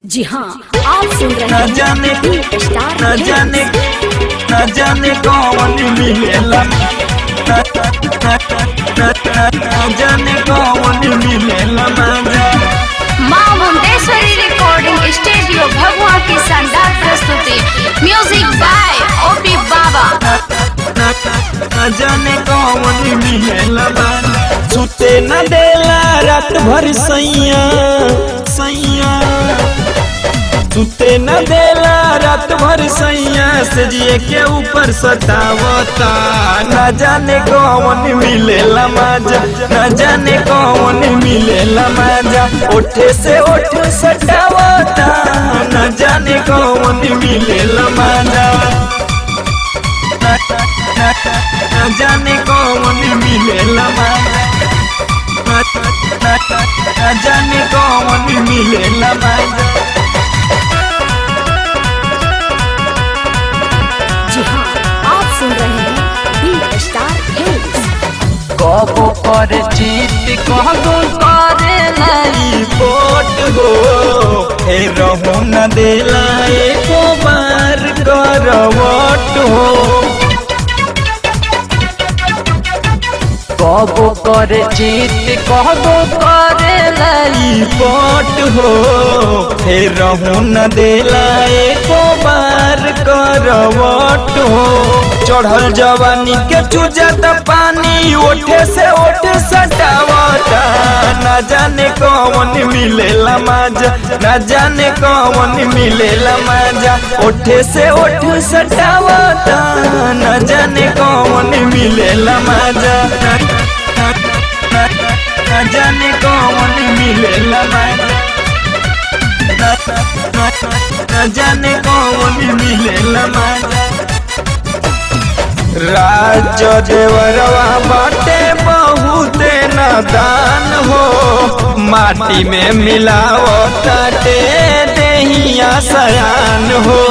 जी हाँ, आप सुन रहे हैं न जाने कौन मिलेला न जाने कौन मिलेला मजा। माँ मुंडेश्वरी रिकॉर्डिंग स्टूडियो भगवा की शानदार प्रस्तुति। म्यूजिक बाय ओपी बाबा। न जाने कौन मिलेला मजा। सुते न देला रात भर सैया सैया, सुते न देला रात भर सैया, सजिए के ऊपर सतावता। न जाने कौन मिलेला मजा, न जाने कौन मिलेला मजा। ओठे से ओठ सटावता, न जाने कौन मिलेला मजा। न जाने कौन मिलेला मजा, न जाने कौन मिलेला मजा। जी हाँ, आप सुन रहे हैं बी स्टार हिल्स। कबो कर जीत कबो करे लाई पोट हो, ए रहू न देला एको बार करवट हो। कबो कर जीत कबो करे लाई पोट हो, ए रहू न देला एको बार करवट हो। चढ़ल जवानी के चुजत पानी, ओठे से ओठ सटावता। न जाने कौन मिलेला मजा, न जाने कौन मिलेला मजा। ओठे से ओठ सटावता, न जाने कौन मिलेला मजा। न जाने कौन मिलेला मजा, न जाने कौन मिलेला मजा। राज देवरवा बाटे बहुते नादान हो, माटी में मिलावताटे देहिया सयान हो।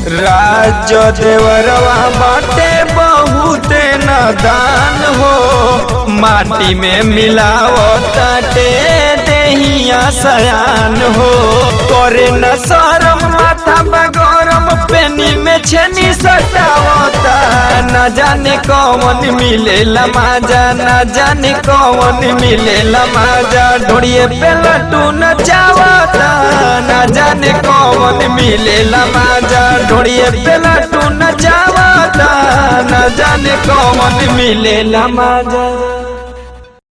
राज देवरवा बाटे बहुते नादान हो, माटी में मिलावताटे देहिया सयान हो। करे न शरम माथा बगरम, पेनी में छेनी सटावता। न जाने कौन मिलेला मजा, न जाने कौन मिलेला मजा। ढोड़िए पे लट्टू नचावता, न जाने कौन मिलेला मजा। ढोड़िए पे लट्टू नचावता, न जाने कौन मिलेला मजा।